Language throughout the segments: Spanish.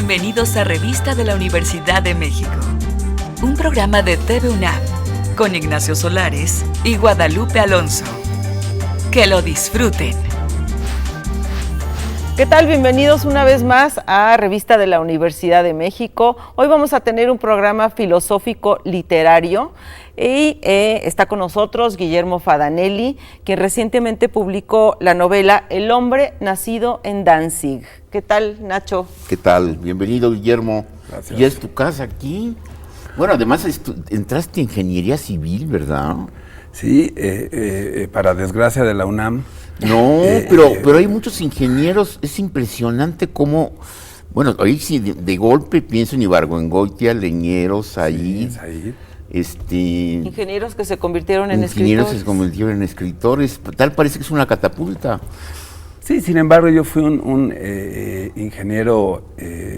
Bienvenidos a Revista de la Universidad de México, un programa de TV UNAM con Ignacio Solares y Guadalupe Alonso. Que lo disfruten. ¿Qué tal? Bienvenidos una vez más a Revista de la Universidad de México. Hoy vamos a tener un programa filosófico literario y está con nosotros Guillermo Fadanelli, quien recientemente publicó la novela El hombre nacido en Danzig. ¿Qué tal, Nacho? ¿Qué tal? Bienvenido, Guillermo. Gracias. ¿Ya es tu casa aquí? Bueno, además entraste en ingeniería civil, ¿verdad? Sí, para desgracia de la UNAM. No, pero hay muchos ingenieros, es impresionante cómo, bueno, ahí sí de golpe pienso en Ibargüengoitia, Leñeros, ahí. Sí, Ingenieros que se convirtieron en ingenieros escritores. que se convirtieron en escritores, tal parece que es una catapulta. sí, sin embargo yo fui un ingeniero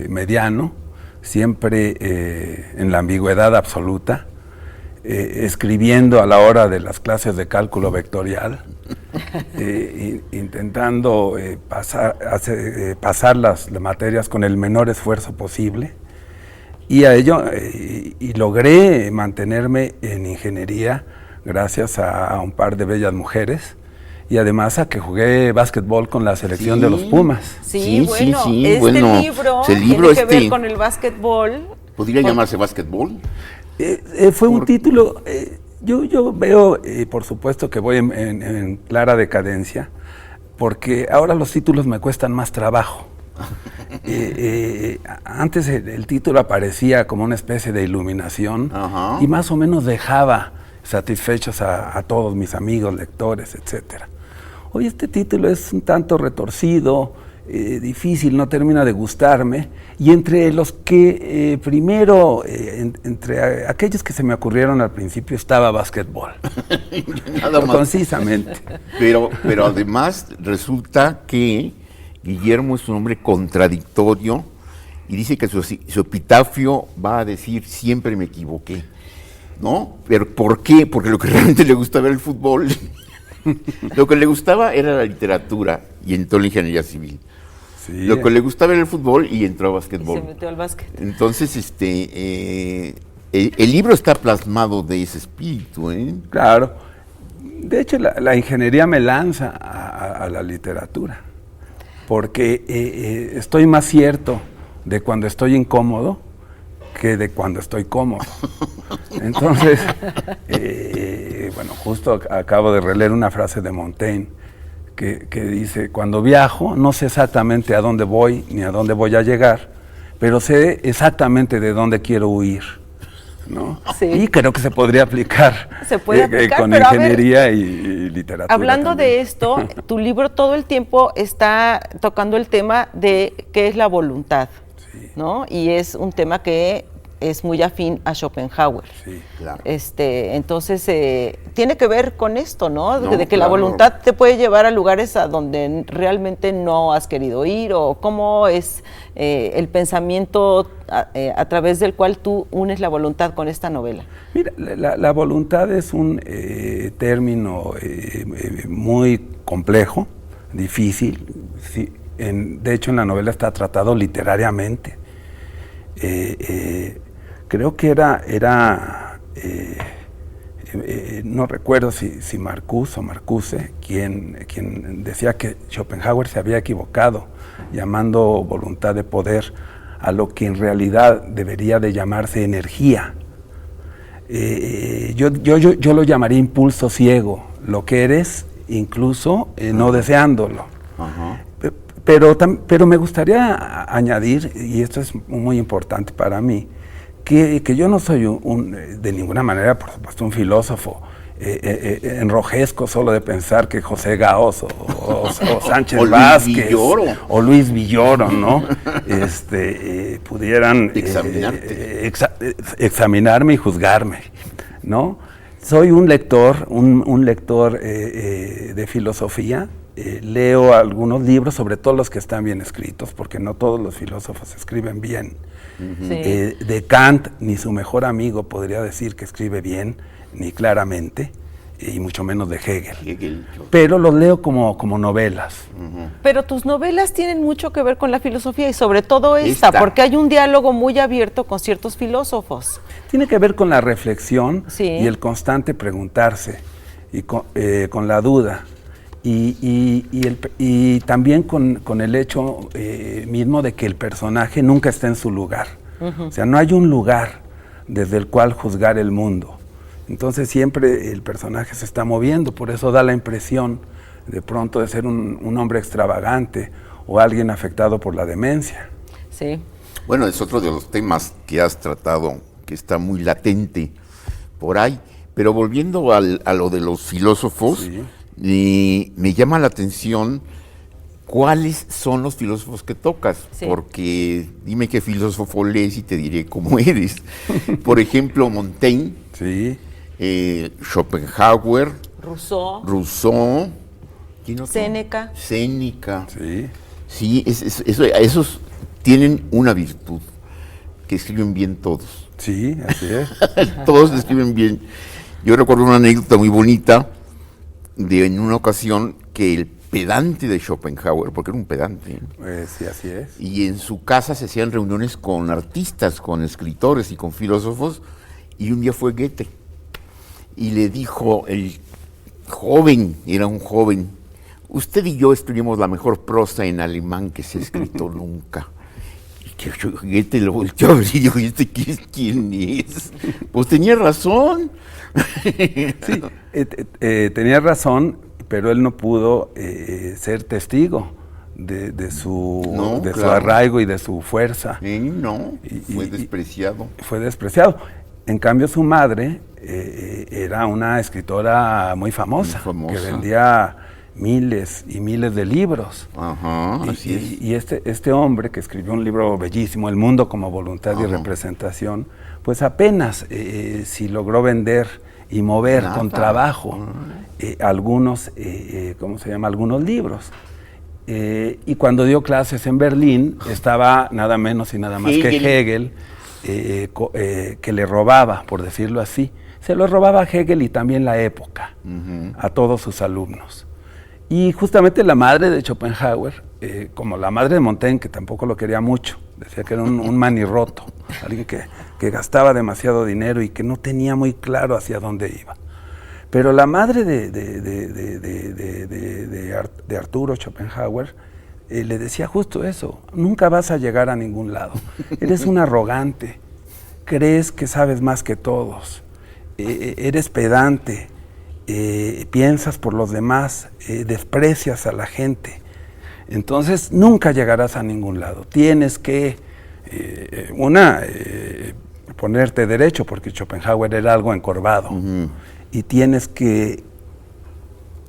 mediano, siempre en la ambigüedad absoluta, escribiendo a la hora de las clases de cálculo vectorial, intentando pasar las materias con el menor esfuerzo posible, y a ello y logré mantenerme en ingeniería gracias a un par de bellas mujeres y además a que jugué básquetbol con la selección de los Pumas. Sí, bueno, libro ese tiene que ver con el básquetbol. ¿Podría llamarse básquetbol? Fue un título, yo veo, por supuesto que voy en clara decadencia, porque ahora los títulos me cuestan más trabajo. Antes el título aparecía como una especie de iluminación. Ajá. Y más o menos dejaba satisfechos a todos mis amigos, lectores, etcétera. Hoy este título es un tanto retorcido, difícil, no termina de gustarme, y entre los que primero, entre aquellos que se me ocurrieron al principio estaba básquetbol. Nada más. Concisamente. Pero además resulta que Guillermo es un hombre contradictorio y dice que su epitafio va a decir siempre me equivoqué, ¿no? Pero ¿por qué? Porque lo que realmente le gustaba era el fútbol. Lo que le gustaba era la literatura y entró en la ingeniería civil. Sí. Lo que le gustaba era el fútbol y entró a básquetbol. Y se metió al básquet. Entonces, el libro está plasmado de ese espíritu, ¿eh? Claro. De hecho, la ingeniería me lanza a la literatura, porque estoy más cierto de cuando estoy incómodo que de cuando estoy cómodo. Entonces, bueno, justo acabo de releer una frase de Montaigne que dice: cuando viajo no sé exactamente a dónde voy ni a dónde voy a llegar, pero sé exactamente de dónde quiero huir, ¿no? Sí. Y creo que se podría aplicar, con ingeniería y literatura. Hablando también de esto, tu libro todo el tiempo está tocando el tema de qué es la voluntad, sí, ¿no? Y es un tema que es muy afín a Schopenhauer. Sí, claro. Entonces, tiene que ver con esto, ¿no? De que la voluntad te puede llevar a lugares a donde realmente no has querido ir, o cómo es el pensamiento a través del cual tú unes la voluntad con esta novela. Mira, la voluntad es un término muy complejo, difícil. Sí, de hecho, en la novela está tratado literariamente. Creo que no recuerdo si Marcuse o Marcuse, quien decía que Schopenhauer se había equivocado llamando voluntad de poder a lo que en realidad debería de llamarse energía. Yo lo llamaría impulso ciego, lo que eres incluso no deseándolo. Ajá. Pero me gustaría añadir, y esto es muy importante para mí, que yo no soy de ninguna manera, por supuesto, un filósofo. Enrojezco solo de pensar que José Gaos o Sánchez Vázquez o Luis Villoro, ¿no? Pudieran examinarme y juzgarme, ¿no? Soy un lector, un lector de filosofía. Leo algunos libros, sobre todo los que están bien escritos, porque no todos los filósofos escriben bien. Sí. De Kant, ni su mejor amigo podría decir que escribe bien, ni claramente. y mucho menos de Hegel. Hegel. Pero los leo como novelas. Pero tus novelas tienen mucho que ver con la filosofía y sobre todo esta, Esta. porque hay un diálogo muy abierto con ciertos filósofos. Tiene que ver con la reflexión Sí. y el constante preguntarse y con la duda. Y también con el hecho mismo de que el personaje nunca está en su lugar. O sea, no hay un lugar desde el cual juzgar el mundo. Entonces siempre el personaje se está moviendo, por eso da la impresión de pronto de ser un hombre extravagante o alguien afectado por la demencia. Sí. Bueno, es otro de los temas que has tratado, que está muy latente por ahí. Pero volviendo a lo de los filósofos, me llama la atención cuáles son los filósofos que tocas, Sí. porque dime qué filósofo lees y te diré cómo eres. Por ejemplo, Montaigne, Sí. Schopenhauer, Rousseau, ¿quién otro? Séneca. Séneca. Sí. Sí, esos tienen una virtud, que escriben bien todos. Sí, así es. Todos escriben bien. Yo recuerdo una anécdota muy bonita de en una ocasión que el pedante de Schopenhauer, porque era un pedante, Sí, así es. y en su casa se hacían reuniones con artistas, con escritores y con filósofos, y un día fue Goethe, y le dijo el joven, era un joven, usted y yo escribimos la mejor prosa en alemán que se ha escrito nunca. Y que Goethe lo volteó a ver y dijo, ¿y este quién es? Pues tenía razón. Sí, tenía razón, pero él no pudo ser testigo de su claro. arraigo y de su fuerza. No, fue Y- despreciado. Fue despreciado. En cambio, su madre era una escritora muy famosa, Muy famosa. que vendía miles y miles de libros. Ajá, así es. Y este hombre que escribió un libro bellísimo, El mundo como voluntad y Ajá. representación, pues apenas si logró vender y mover Nada. con trabajo algunos algunos libros. Y cuando dio clases en Berlín, estaba nada menos y nada más que Hegel, que le robaba, por decirlo así. Se lo robaba a Hegel y también la época, a todos sus alumnos. Y justamente la madre de Schopenhauer, como la madre de Montaigne, que tampoco lo quería mucho, decía que era un manirroto, alguien que gastaba demasiado dinero y que no tenía muy claro hacia dónde iba. Pero la madre de Arturo Schopenhauer le decía justo eso: nunca vas a llegar a ningún lado, eres un arrogante, crees que sabes más que todos, eres pedante, piensas por los demás, desprecias a la gente, entonces nunca llegarás a ningún lado. Tienes que, ponerte derecho, porque Schopenhauer era algo encorvado, y tienes que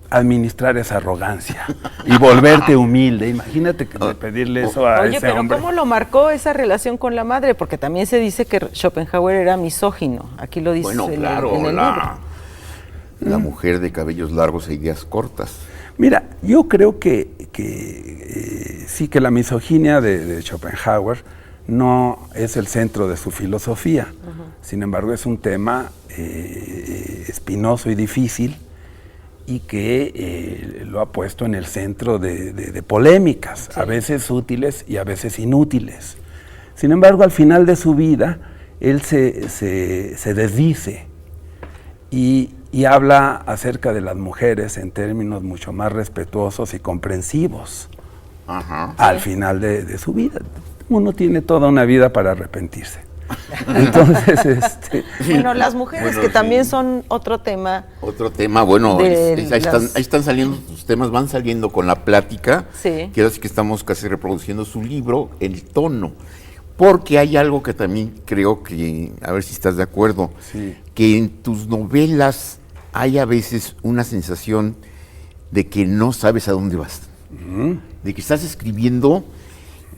administrar esa arrogancia y volverte humilde. Imagínate pedirle eso a Oye, ese pero hombre. ¿cómo lo marcó esa relación con la madre? Porque también se dice que Schopenhauer era misógino. Aquí lo dice Bueno, en claro, el libro. la mujer de cabellos largos e ideas cortas. Mira, yo creo que sí, que la misoginia de Schopenhauer no es el centro de su filosofía. Sin embargo, es un tema espinoso y difícil, y que lo ha puesto en el centro de polémicas, sí, a veces útiles y a veces inútiles. Sin embargo, al final de su vida, él se desdice y habla acerca de las mujeres en términos mucho más respetuosos y comprensivos. Ajá. Al final de su vida. Uno tiene toda una vida para arrepentirse. Entonces, bueno, las mujeres, que también son otro tema. Otro tema, bueno, ahí están saliendo, sus temas van saliendo con la plática. Sí. Que ahora sí que estamos casi reproduciendo su libro, el tono. Porque hay algo que también creo que, a ver si estás de acuerdo, sí, que en tus novelas hay a veces una sensación de que no sabes a dónde vas. De que estás escribiendo,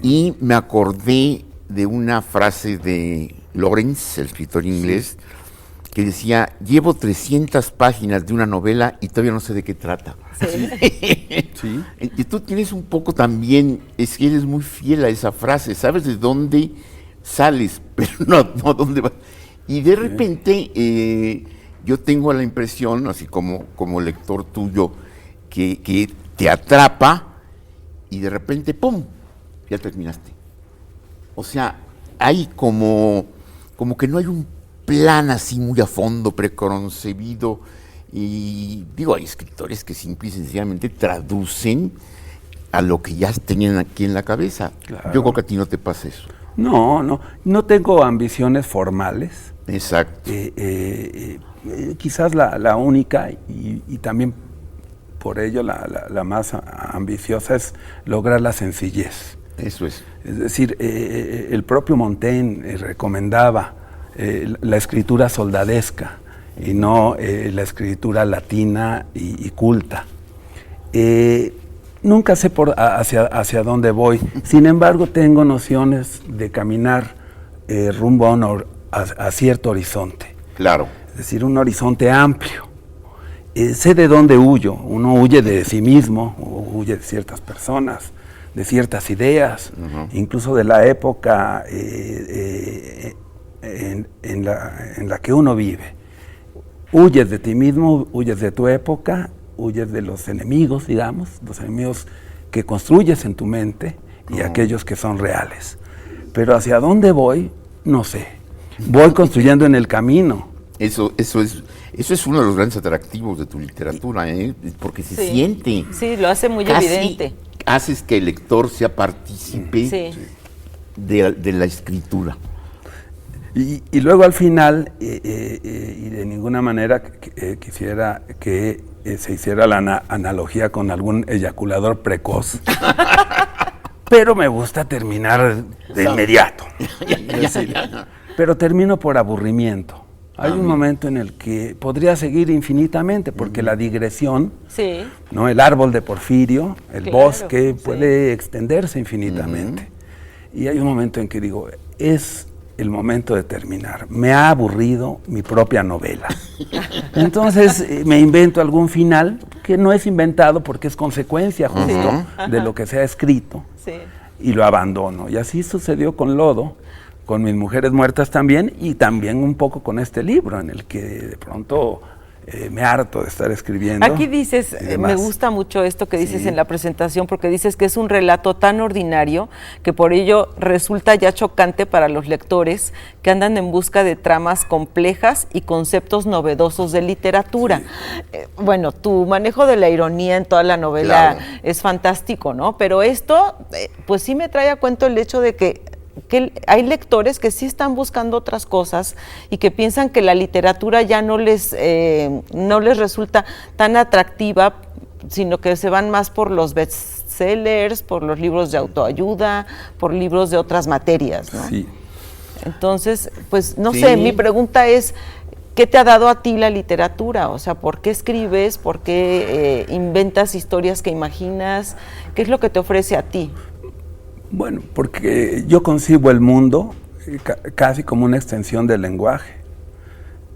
y me acordé de una frase de Lawrence, el escritor inglés, que decía: llevo 300 páginas de una novela y todavía no sé de qué trata. Sí. Sí. Y tú tienes un poco también, es que eres muy fiel a esa frase, sabes de dónde sales, pero no dónde vas. Y de repente yo tengo la impresión, así como lector tuyo, que te atrapa y de repente, ¡pum!, ya terminaste. O sea, hay como que no hay un plan así muy a fondo, preconcebido. Y digo, hay escritores que simple y sencillamente traducen a lo que ya tenían aquí en la cabeza. Claro. Yo creo que a ti no te pasa eso. No tengo ambiciones formales. Exacto. Quizás la única y también por ello la más ambiciosa es lograr la sencillez. Eso es. Es decir, el propio Montaigne recomendaba la escritura soldadesca y no la escritura latina y culta. Nunca sé hacia dónde voy, sin embargo tengo nociones de caminar rumbo a cierto horizonte. Claro. Es decir, un horizonte amplio. Sé de dónde huyo. Uno huye de sí mismo, o huye de ciertas personas, de ciertas ideas, incluso de la época en la que uno vive. Huyes de ti mismo, huyes de tu época, huyes de los enemigos, digamos, los enemigos que construyes en tu mente y aquellos que son reales. Pero hacia dónde voy, no sé. Voy construyendo en el camino. Eso es uno de los grandes atractivos de tu literatura, porque se siente. Sí, lo hace muy casi evidente. Haces que el lector sea partícipe de la escritura. Y luego al final, y de ninguna manera quisiera que se hiciera la analogía con algún eyaculador precoz, pero me gusta terminar de inmediato. Pero termino por aburrimiento. Hay un momento en el que podría seguir infinitamente, porque la digresión, ¿no? El árbol de Porfirio, el bosque, puede extenderse infinitamente. Y hay un momento en que digo, es el momento de terminar. Me ha aburrido mi propia novela. Entonces me invento algún final que no es inventado porque es consecuencia justo de lo que se ha escrito, y lo abandono. Y así sucedió con Lodo, con Mis Mujeres Muertas también, y también un poco con este libro en el que de pronto me harto de estar escribiendo. Aquí dices, me gusta mucho esto que dices en la presentación, porque dices que es un relato tan ordinario que por ello resulta ya chocante para los lectores que andan en busca de tramas complejas y conceptos novedosos de literatura. Bueno, tu manejo de la ironía en toda la novela es fantástico, ¿no? Pero esto, pues sí me trae a cuento el hecho de que hay lectores que sí están buscando otras cosas y que piensan que la literatura ya no les resulta tan atractiva, sino que se van más por los bestsellers, por los libros de autoayuda, por libros de otras materias, ¿no? Sí. Entonces, pues no sé, mi pregunta es, ¿qué te ha dado a ti la literatura? O sea, ¿por qué escribes? ¿Por qué inventas historias que imaginas? ¿Qué es lo que te ofrece a ti? Bueno, porque yo concibo el mundo casi como una extensión del lenguaje,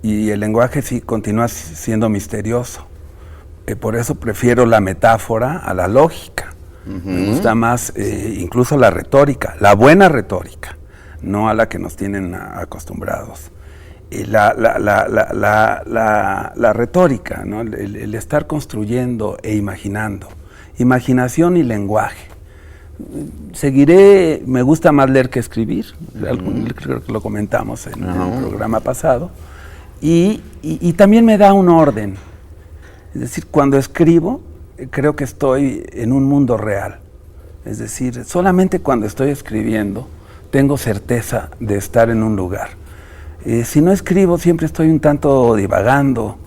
y el lenguaje sí continúa siendo misterioso. Por eso prefiero la metáfora a la lógica. Me gusta más incluso la retórica, la buena retórica, no a la que nos tienen acostumbrados. La retórica, ¿no? El estar construyendo e imaginando, imaginación y lenguaje. Seguiré, me gusta más leer que escribir, creo que lo comentamos en el programa pasado, y también me da un orden. Es decir, cuando escribo, creo que estoy en un mundo real. Es decir, solamente cuando estoy escribiendo tengo certeza de estar en un lugar. Si no escribo, siempre estoy un tanto divagando,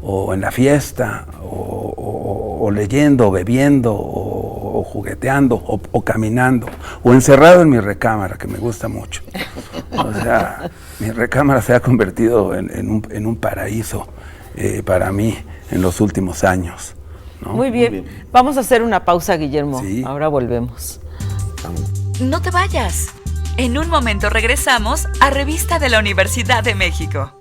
o en la fiesta, o leyendo, o bebiendo, o jugueteando, o caminando, o encerrado en mi recámara, que me gusta mucho. O sea, mi recámara se ha convertido en un paraíso para mí en los últimos años, ¿no? Muy bien. Vamos a hacer una pausa, Guillermo. Sí. Ahora volvemos. No te vayas. En un momento regresamos a Revista de la Universidad de México.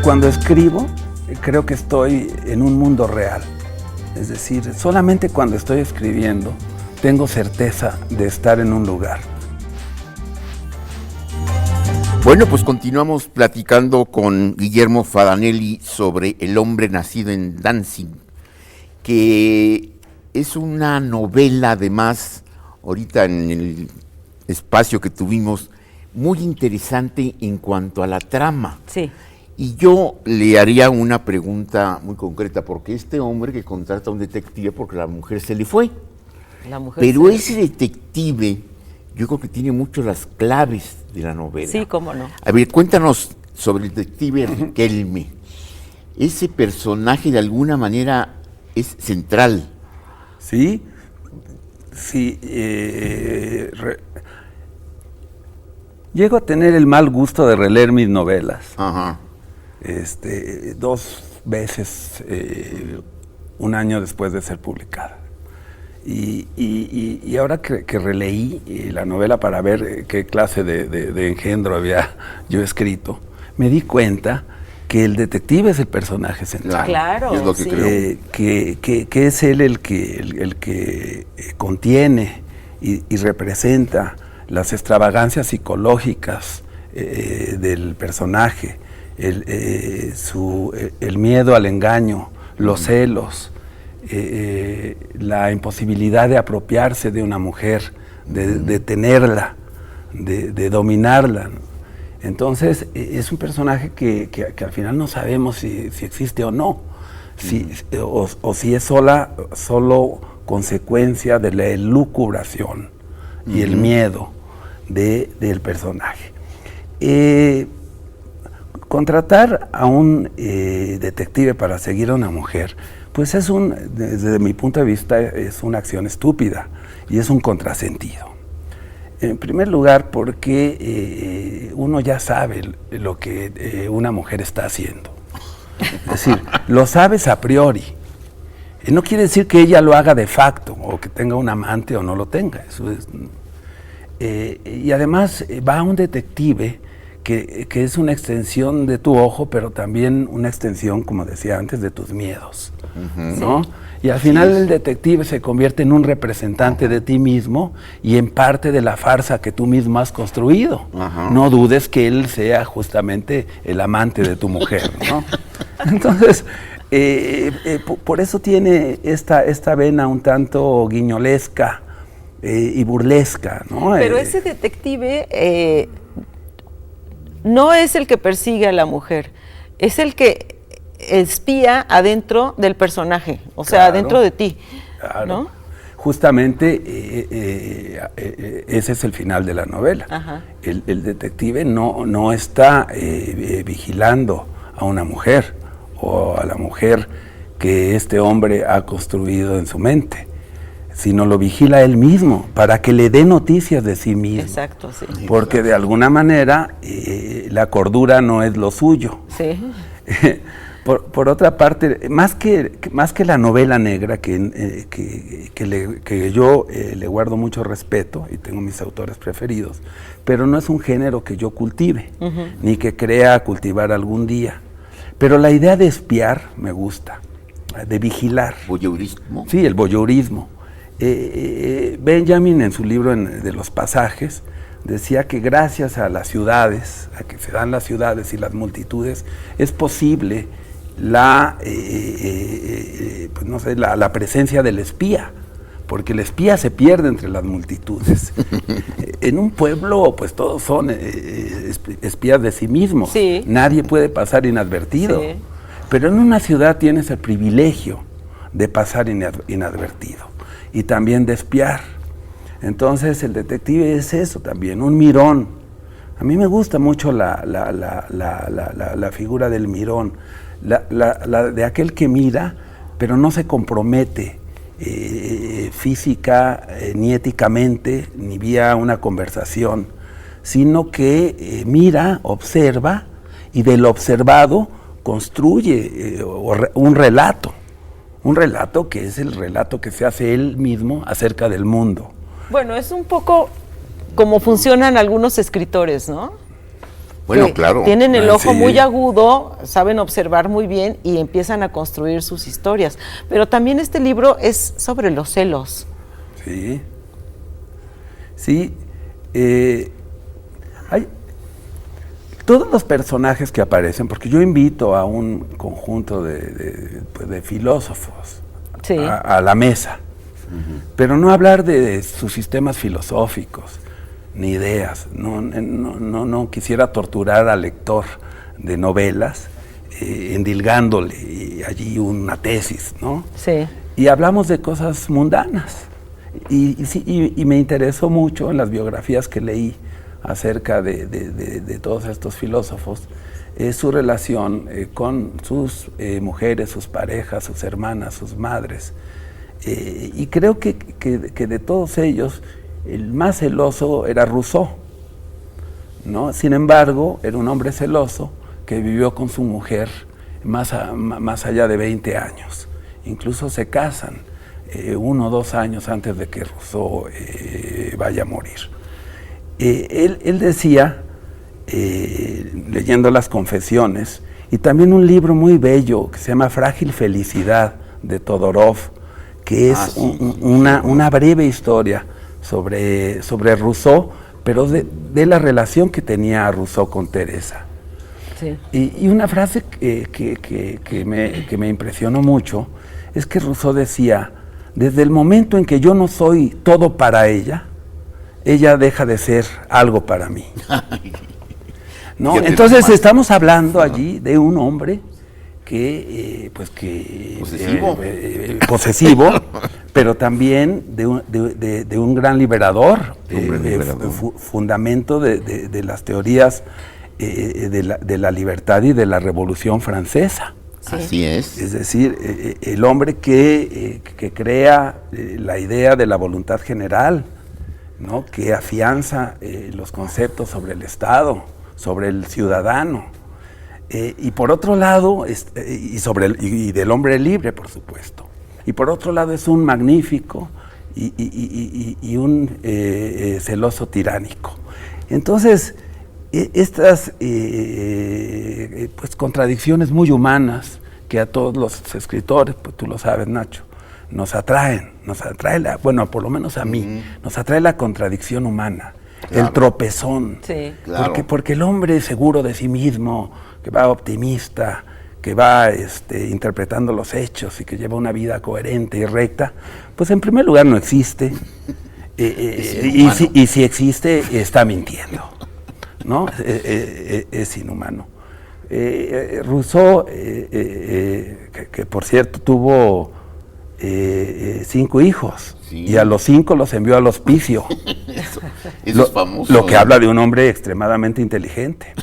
Cuando escribo, creo que estoy en un mundo real. Es decir, solamente cuando estoy escribiendo tengo certeza de estar en un lugar. Bueno, pues continuamos platicando con Guillermo Fadanelli sobre El hombre nacido en Danzig, que es una novela, además, ahorita en el espacio que tuvimos, muy interesante en cuanto a la trama. Sí. Y yo le haría una pregunta muy concreta, porque este hombre que contrata a un detective porque la mujer se le fue, pero ese detective, yo creo que tiene mucho las claves de la novela. Sí, cómo no. A ver, cuéntanos sobre el detective Riquelme. Ese personaje de alguna manera es central. Sí, llego a tener el mal gusto de releer mis novelas. Ajá. 2 veces, un año después de ser publicada. Y ahora que releí la novela para ver qué clase de engendro había yo escrito, me di cuenta que el detective es el personaje central. Claro, es lo que sí. creo. Que es él el que contiene y representa las extravagancias psicológicas del personaje, el miedo al engaño, los celos, la imposibilidad de apropiarse de una mujer, de tenerla, de dominarla. Entonces es un personaje que al final no sabemos si existe o no, o si es solo consecuencia de la elucubración y el miedo del personaje. Contratar a un detective para seguir a una mujer, pues desde mi punto de vista, es una acción estúpida y es un contrasentido. En primer lugar, porque uno ya sabe lo que una mujer está haciendo. Es decir, lo sabes a priori. No quiere decir que ella lo haga de facto, o que tenga un amante o no lo tenga. Eso es, y además va a un detective que es una extensión de tu ojo, pero también una extensión, como decía antes, de tus miedos, ¿no? Sí. Y al final el detective se convierte en un representante de ti mismo y en parte de la farsa que tú mismo has construido. No dudes que él sea justamente el amante de tu mujer, ¿no? Entonces, por eso tiene esta vena un tanto guiñolesca y burlesca, ¿no? Pero ese detective no es el que persigue a la mujer, es el que espía adentro del personaje, o sea, adentro de ti, claro. ¿no? Justamente ese es el final de la novela. El detective no está vigilando a una mujer o a la mujer que este hombre ha construido en su mente, sino lo vigila él mismo para que le dé noticias de sí mismo. Exacto, sí. Porque de alguna manera la cordura no es lo suyo. Sí. Por otra parte, más que la novela negra, que yo le guardo mucho respeto y tengo mis autores preferidos, pero no es un género que yo cultive, ni que crea cultivar algún día. Pero la idea de espiar me gusta, de vigilar. ¿Voyeurismo? Sí, el voyeurismo. Benjamin, en su libro de los pasajes, decía que gracias a las ciudades, a que se dan las ciudades y las multitudes, es posible la presencia del espía, porque el espía se pierde entre las multitudes. En un pueblo, pues todos son espías de sí mismos. Sí. Nadie puede pasar inadvertido. Sí. Pero en una ciudad tienes el privilegio de pasar inadvertido y también de espiar. Entonces el detective es eso también, un mirón. A mí me gusta mucho la figura del mirón, de aquel que mira, pero no se compromete física, ni éticamente, ni vía una conversación, sino que mira, observa, y del observado construye un relato que es el relato que se hace él mismo acerca del mundo. Bueno, es un poco como funcionan algunos escritores, ¿no? Bueno, claro. Tienen el ojo Sí. muy agudo, saben observar muy bien y empiezan a construir sus historias. Pero también este libro es sobre los celos. Sí. Sí. Hay todos los personajes que aparecen, porque yo invito a un conjunto de filósofos Sí. a la mesa, pero no hablar de sus sistemas filosóficos, ni ideas. No quisiera torturar al lector de novelas, endilgándole allí una tesis, ¿no? Sí. Y hablamos de cosas mundanas. Y me interesó mucho en las biografías que leí acerca de todos estos filósofos, su relación con sus mujeres, sus parejas, sus hermanas, sus madres. Y creo que de todos ellos, el más celoso era Rousseau, ¿no? Sin embargo, era un hombre celoso que vivió con su mujer más allá de 20 años. Incluso se casan 1 o 2 años antes de que Rousseau vaya a morir. Él decía, leyendo las Confesiones, y también un libro muy bello que se llama Frágil Felicidad, de Todorov, que es una breve historia sobre Rousseau, pero de la relación que tenía Rousseau con Teresa. Sí. Y una frase que me impresionó mucho es que Rousseau decía: desde el momento en que yo no soy todo para ella, ella deja de ser algo para mí. ¿No? Fíjate Entonces nomás. estamos hablando allí de un hombre que posesivo, pero también de un gran liberador, fundamento de las teorías de la libertad y de la Revolución Francesa. Sí. Así es. Es decir, el hombre que crea la idea de la voluntad general, ¿no? Que afianza los conceptos sobre el Estado, sobre el ciudadano, y por otro lado, y del hombre libre, por supuesto. Y por otro lado es un magnífico y un celoso tiránico. Entonces, estas pues contradicciones muy humanas que a todos los escritores, pues tú lo sabes, Nacho, nos atrae bueno, por lo menos a mí, nos atrae la contradicción humana, claro. El tropezón, Sí. Claro. porque el hombre seguro de sí mismo, que va optimista, que va interpretando los hechos y que lleva una vida coherente y recta, pues en primer lugar no existe, y si existe, está mintiendo, ¿no? Es inhumano. Rousseau, que por cierto tuvo 5 hijos, Sí. y a los 5 los envió al hospicio. Eso es famoso. Lo que habla de un hombre extremadamente inteligente.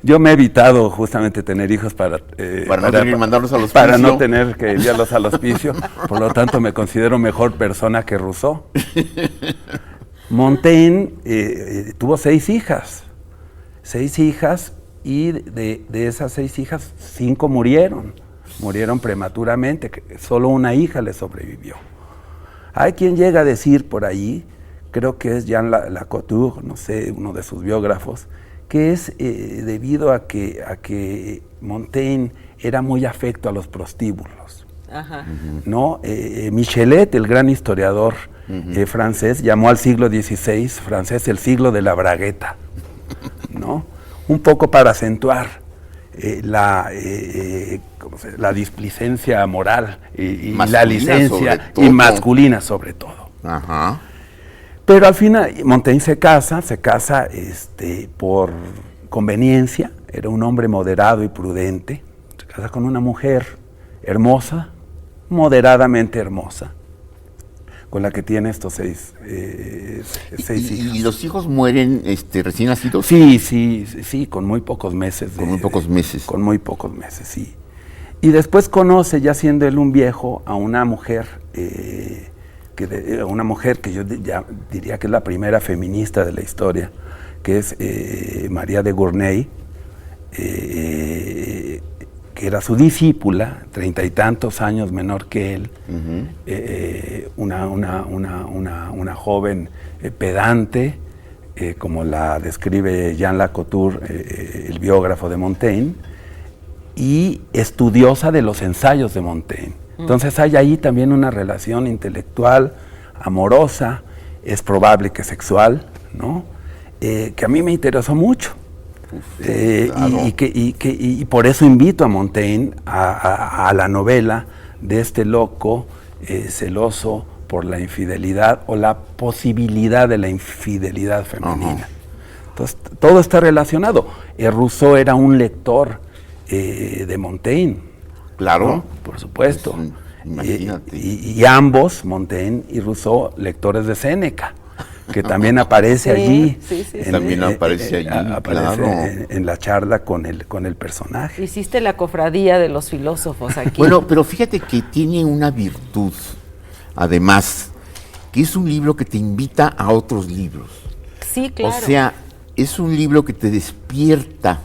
Yo me he evitado justamente tener hijos para no tener que mandarlos al hospicio. Para no tener que enviarlos al hospicio. Por lo tanto, me considero mejor persona que Rousseau. Montaigne tuvo 6 hijas. 6 hijas, y de esas 6 hijas, 5 murieron prematuramente, solo una hija le sobrevivió. Hay quien llega a decir por ahí, creo que es Jean Lacouture, no sé, uno de sus biógrafos, que es debido a que Montaigne era muy afecto a los prostíbulos. Ajá. ¿No? Michelet, el gran historiador francés, llamó al siglo XVI francés el siglo de la bragueta, ¿no? Un poco para acentuar la displicencia moral y la licencia, y masculina sobre todo. Ajá. Pero al final Montaigne se casa por conveniencia, era un hombre moderado y prudente, se casa con una mujer hermosa, moderadamente hermosa, con la que tiene estos 6 hijos. ¿Y los hijos mueren recién nacidos? Sí, con muy pocos meses. Con muy pocos meses. Con muy pocos meses, sí. Y después conoce, ya siendo él un viejo, a una mujer, una mujer que yo ya diría que es la primera feminista de la historia, que es María de Gournay, que era su discípula, 30 y tantos años menor que él, una joven pedante, como la describe Jean Lacouture, el biógrafo de Montaigne, y estudiosa de los ensayos de Montaigne. Entonces hay ahí también una relación intelectual, amorosa, es probable que sexual, ¿no? Que a mí me interesó mucho. Claro. Y por eso invito a Montaigne a la novela de este loco celoso por la infidelidad o la posibilidad de la infidelidad femenina. Entonces, todo está relacionado. Rousseau era un lector de Montaigne. Claro. ¿No? Por supuesto. Pues, imagínate. Y ambos, Montaigne y Rousseau, lectores de Séneca, que también aparece allí. También aparece allí, aparece claro. en la charla con el personaje. Hiciste la cofradía de los filósofos aquí. Bueno, pero fíjate que tiene una virtud, además, que es un libro que te invita a otros libros. Sí, claro. O sea, es un libro que te despierta,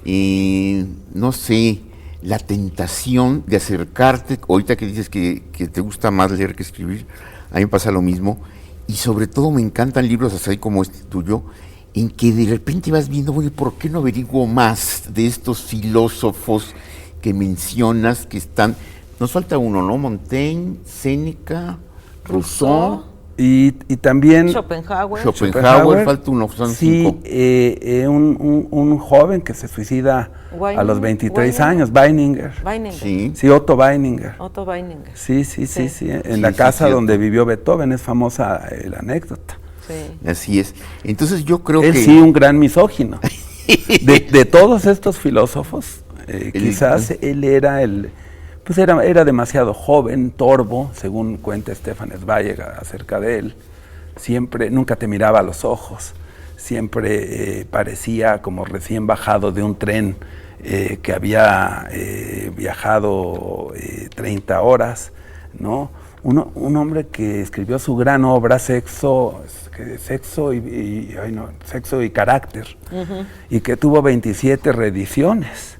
no sé, la tentación de acercarte. Ahorita que dices que te gusta más leer que escribir, a mí me pasa lo mismo. Y sobre todo me encantan libros así como este tuyo, en que de repente vas viendo, oye, ¿por qué no averiguo más de estos filósofos que mencionas que están? Nos falta uno, ¿no? Montaigne, Séneca, Rousseau. Y también Schopenhauer, falta uno, son cinco. Un joven que se suicida a los 23 años, Weininger. Sí, Otto Weininger. Sí. En la casa donde vivió Beethoven, es famosa la anécdota. Sí. Así es. Entonces yo creo Él que... sí, un gran misógino. de todos estos filósofos, quizás él era era demasiado joven, torvo, según cuenta Stefan Zweig acerca de él. Nunca te miraba a los ojos, siempre parecía como recién bajado de un tren que había viajado 30 horas, ¿no? Un hombre que escribió su gran obra, Sexo y Carácter, y que tuvo 27 reediciones.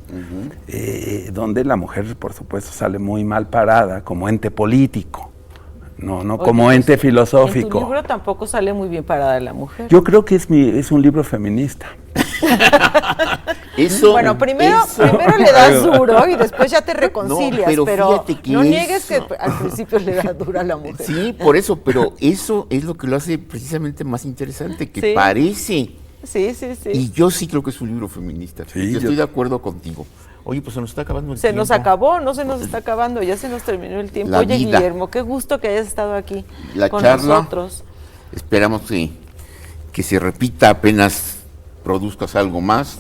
Donde la mujer, por supuesto, sale muy mal parada como ente político, no como ente filosófico. En tu libro tampoco sale muy bien parada la mujer. Yo creo que es un libro feminista. Bueno, primero le das duro y después ya te reconcilias, pero no niegues que al principio le das duro a la mujer. Sí, por eso, pero eso es lo que lo hace precisamente más interesante, que parece. Sí. Y yo sí creo que es un libro feminista. Sí, yo estoy de acuerdo contigo. Oye, pues se nos está acabando el tiempo. Se nos acabó, no se nos está acabando, ya se nos terminó el tiempo. Oye, Guillermo, qué gusto que hayas estado aquí con nosotros. Esperamos que se repita apenas produzcas algo más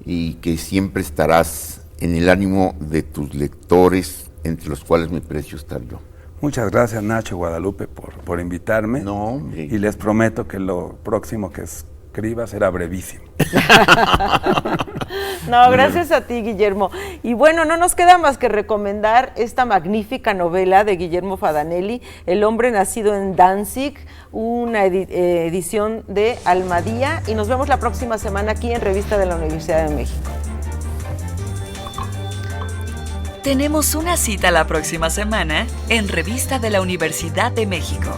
y que siempre estarás en el ánimo de tus lectores, entre los cuales me precio estar yo. Muchas gracias, Nacho, Guadalupe, por invitarme. No, hombre. Y les prometo que lo próximo que escriba será brevísimo. No, gracias a ti, Guillermo. Y bueno, no nos queda más que recomendar esta magnífica novela de Guillermo Fadanelli, El hombre nacido en Danzig, una edición de Almadía, y nos vemos la próxima semana aquí en Revista de la Universidad de México. Tenemos una cita la próxima semana en Revista de la Universidad de México.